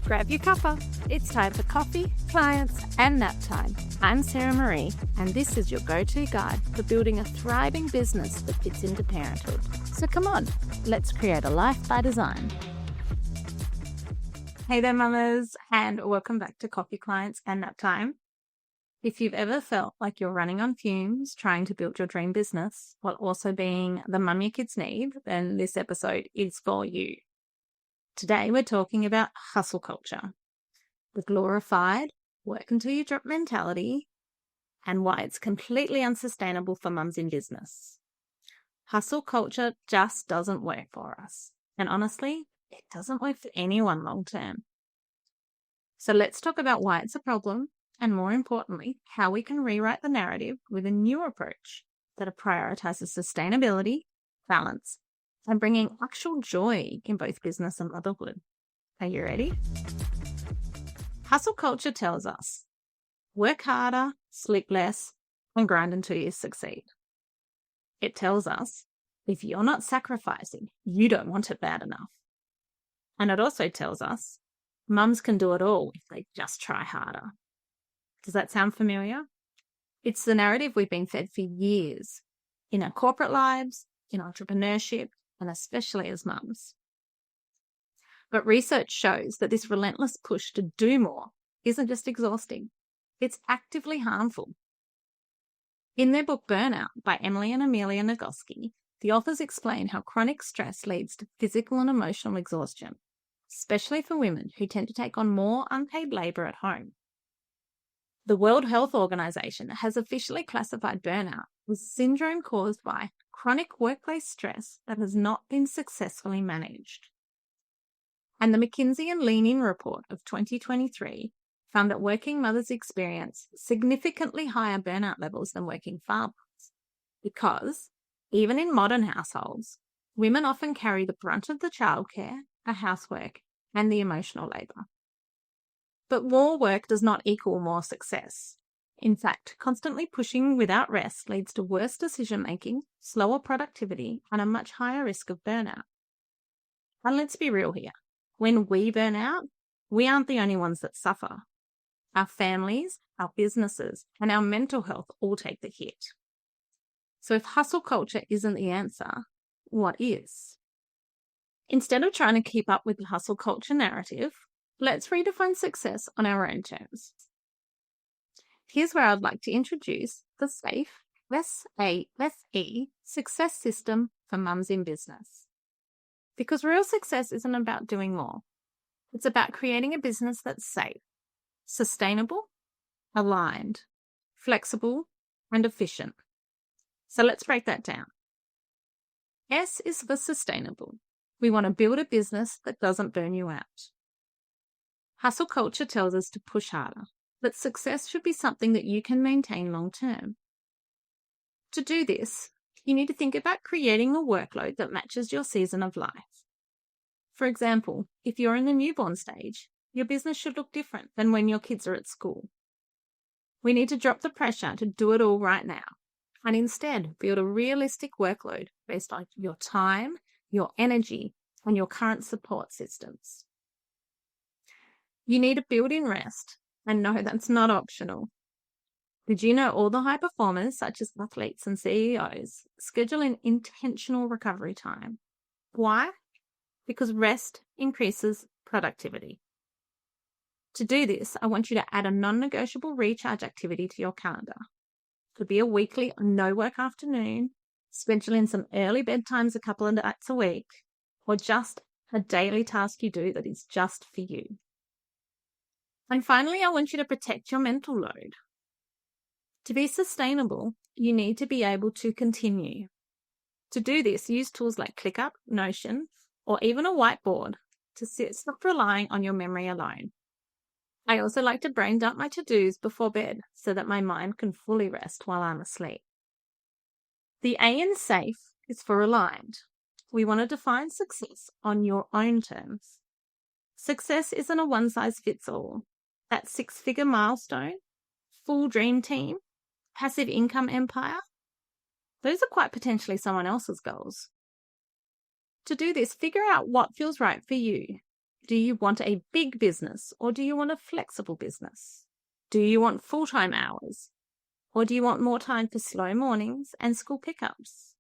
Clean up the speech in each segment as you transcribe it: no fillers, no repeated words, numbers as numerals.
Grab your cuppa. It's time for coffee, clients, and nap time. I'm Sarah Marie, and this is your go-to guide for building a thriving business that fits into parenthood. So come on, let's create a life by design. Hey there, mamas, and welcome back to Coffee, Clients, and Nap Time. If you've ever felt like you're running on fumes trying to build your dream business while also being the mum your kids need, then this episode is for you. Today, we're talking about hustle culture, the glorified work until you drop mentality, and why it's completely unsustainable for mums in business. Hustle culture just doesn't work for us. And honestly, it doesn't work for anyone long term. So let's talk about why it's a problem, and more importantly, how we can rewrite the narrative with a new approach that prioritizes sustainability, balance, and bringing actual joy in both business and motherhood. Are you ready? Hustle culture tells us, work harder, sleep less, and grind until you succeed. It tells us, if you're not sacrificing, you don't want it bad enough. And it also tells us, mums can do it all if they just try harder. Does that sound familiar? It's the narrative we've been fed for years in our corporate lives, in entrepreneurship, and especially as mums. But research shows that this relentless push to do more isn't just exhausting, it's actively harmful. In their book Burnout by Emily and Amelia Nagoski, the authors explain how chronic stress leads to physical and emotional exhaustion, especially for women who tend to take on more unpaid labour at home. The World Health Organization has officially classified burnout as syndrome caused by chronic workplace stress that has not been successfully managed. And the McKinsey and Lean In report of 2023 found that working mothers experience significantly higher burnout levels than working fathers because, even in modern households, women often carry the brunt of the childcare, the housework, and the emotional labour. But more work does not equal more success. In fact, constantly pushing without rest leads to worse decision-making, slower productivity, and a much higher risk of burnout. And let's be real here. When we burn out, we aren't the only ones that suffer. Our families, our businesses, and our mental health all take the hit. So if hustle culture isn't the answer, what is? Instead of trying to keep up with the hustle culture narrative, let's redefine success on our own terms. Here's where I'd like to introduce the S.A.F.E, S-A.F.E success system for mums in business. Because real success isn't about doing more. It's about creating a business that's safe, sustainable, aligned, flexible, and efficient. So let's break that down. S is for sustainable. We want to build a business that doesn't burn you out. Hustle culture tells us to push harder, but success should be something that you can maintain long term. To do this, you need to think about creating a workload that matches your season of life. For example, if you're in the newborn stage, your business should look different than when your kids are at school. We need to drop the pressure to do it all right now, and instead build a realistic workload based on your time, your energy, and your current support systems. You need a built-in rest, and no, that's not optional. Did you know all the high performers, such as athletes and CEOs, schedule an intentional recovery time? Why? Because rest increases productivity. To do this, I want you to add a non-negotiable recharge activity to your calendar. It could be a weekly no-work afternoon, schedule in some early bedtimes a couple of nights a week, or just a daily task you do that is just for you. And finally, I want you to protect your mental load. To be sustainable, you need to be able to continue. To do this, use tools like ClickUp, Notion, or even a whiteboard to stop relying on your memory alone. I also like to brain dump my to-dos before bed so that my mind can fully rest while I'm asleep. The A in SAFE is for aligned. We want to define success on your own terms. Success isn't a one-size-fits-all. That six-figure milestone, full dream team, passive income empire, those are quite potentially someone else's goals. To do this, figure out what feels right for you. Do you want a big business or do you want a flexible business? Do you want full-time hours or do you want more time for slow mornings and school pickups?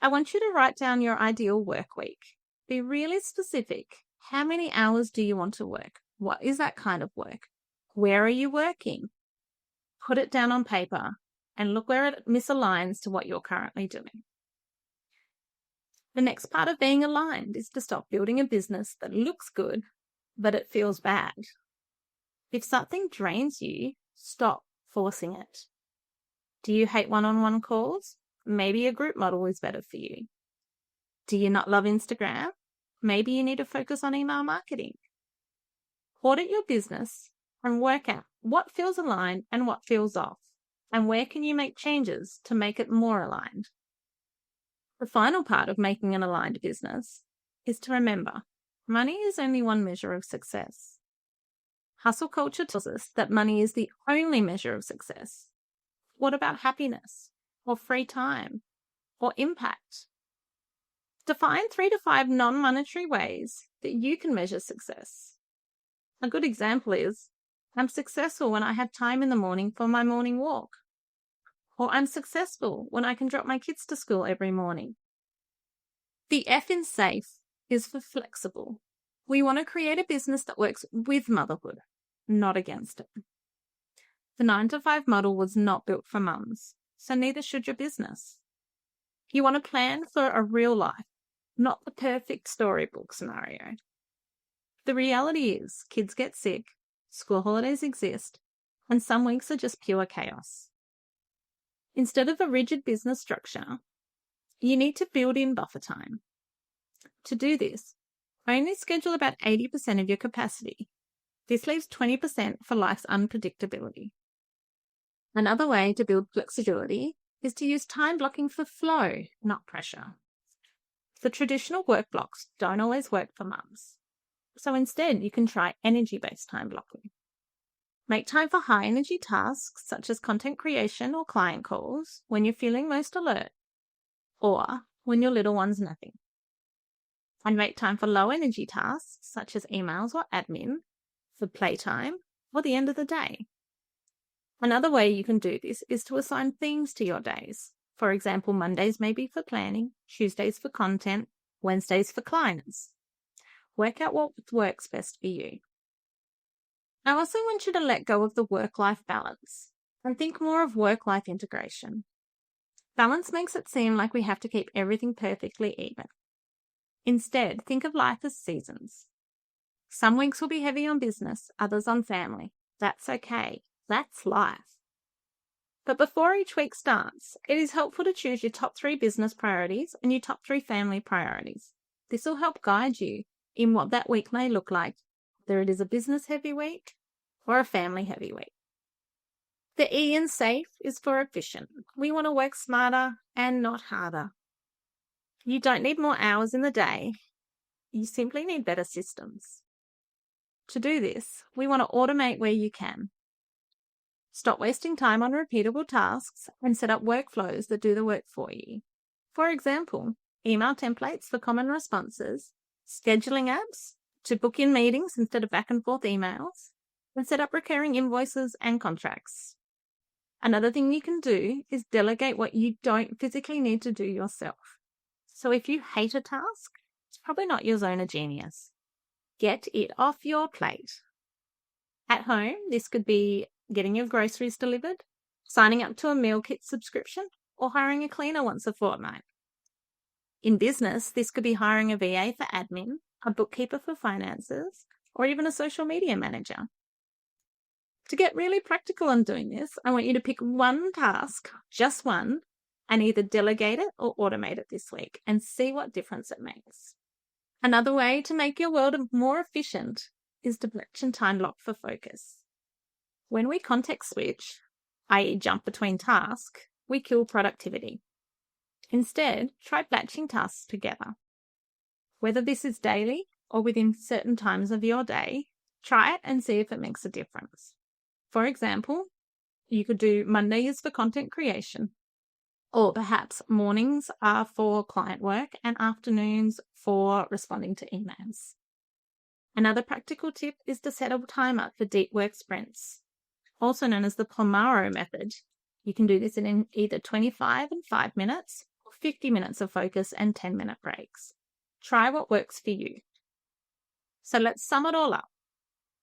I want you to write down your ideal work week. Be really specific. How many hours do you want to work? What is that kind of work? Where are you working? Put it down on paper and look where it misaligns to what you're currently doing. The next part of being aligned is to stop building a business that looks good, but it feels bad. If something drains you, stop forcing it. Do you hate one-on-one calls? Maybe a group model is better for you. Do you not love Instagram? Maybe you need to focus on email marketing. Audit your business and work out what feels aligned and what feels off, and where can you make changes to make it more aligned. The final part of making an aligned business is to remember, money is only one measure of success. Hustle culture tells us that money is the only measure of success. What about happiness, or free time, or impact? Define 3 to 5 non-monetary ways that you can measure success. A good example is, I'm successful when I have time in the morning for my morning walk. Or I'm successful when I can drop my kids to school every morning. The F in S.A.F.E is for flexible. We want to create a business that works with motherhood, not against it. The 9-to-5 model was not built for mums, so neither should your business. You want to plan for a real life, not the perfect storybook scenario. The reality is, kids get sick, school holidays exist, and some weeks are just pure chaos. Instead of a rigid business structure, you need to build in buffer time. To do this, only schedule about 80% of your capacity. This leaves 20% for life's unpredictability. Another way to build flexibility is to use time blocking for flow, not pressure. The traditional work blocks don't always work for mums. So instead, you can try energy-based time blocking. Make time for high-energy tasks such as content creation or client calls when you're feeling most alert, or when your little one's napping. And make time for low-energy tasks such as emails or admin for playtime or the end of the day. Another way you can do this is to assign themes to your days. For example, Mondays may be for planning, Tuesdays for content, Wednesdays for clients. Work out what works best for you. I also want you to let go of the work-life balance and think more of work-life integration. Balance makes it seem like we have to keep everything perfectly even. Instead, think of life as seasons. Some weeks will be heavy on business, others on family. That's okay. That's life. But before each week starts, it is helpful to choose your top 3 business priorities and your top 3 family priorities. This will help guide you in what that week may look like, whether it is a business-heavy week or a family-heavy week. The E in S.A.F.E is for efficient. We want to work smarter and not harder. You don't need more hours in the day. You simply need better systems. To do this, we want to automate where you can. Stop wasting time on repeatable tasks and set up workflows that do the work for you. For example, email templates for common responses, scheduling apps to book in meetings instead of back and forth emails, and set up recurring invoices and contracts. Another thing you can do is delegate what you don't physically need to do yourself. So if you hate a task, it's probably not your zone of genius. Get it off your plate. At home, this could be getting your groceries delivered, signing up to a meal kit subscription, or hiring a cleaner once a fortnight. In business, this could be hiring a VA for admin, a bookkeeper for finances, or even a social media manager. To get really practical on doing this, I want you to pick one task, just one, and either delegate it or automate it this week and see what difference it makes. Another way to make your world more efficient is to batch and time block for focus. When we context switch, i.e. jump between tasks, we kill productivity. Instead, try batching tasks together. Whether this is daily or within certain times of your day, try it and see if it makes a difference. For example, you could do Mondays for content creation, or perhaps mornings are for client work and afternoons for responding to emails. Another practical tip is to set a timer for deep work sprints, also known as the Pomodoro method. You can do this in either 25 and 5 minutes or 50 minutes of focus and 10-minute breaks. Try what works for you. So let's sum it all up.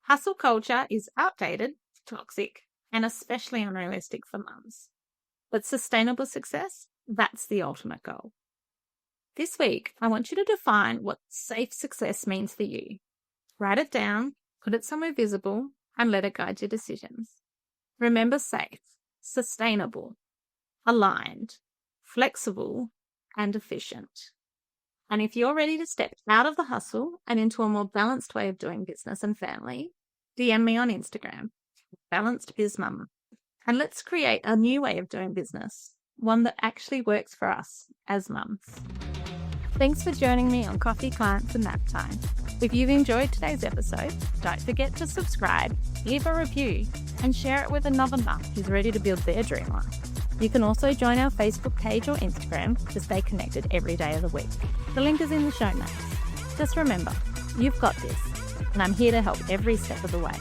Hustle culture is outdated, toxic, and especially unrealistic for mums. But sustainable success, that's the ultimate goal. This week, I want you to define what safe success means for you. Write it down, put it somewhere visible, and let it guide your decisions. Remember safe, sustainable, aligned, flexible, and efficient. And if you're ready to step out of the hustle and into a more balanced way of doing business and family, DM me on Instagram, Balanced Biz Mum, and let's create a new way of doing business, one that actually works for us as mums. Thanks for joining me on Coffee Clients and Naptime. If you've enjoyed today's episode, don't forget to subscribe, leave a review, and share it with another mum who's ready to build their dream life. You can also join our Facebook page or Instagram to stay connected every day of the week. The link is in the show notes. Just remember, you've got this, and I'm here to help every step of the way.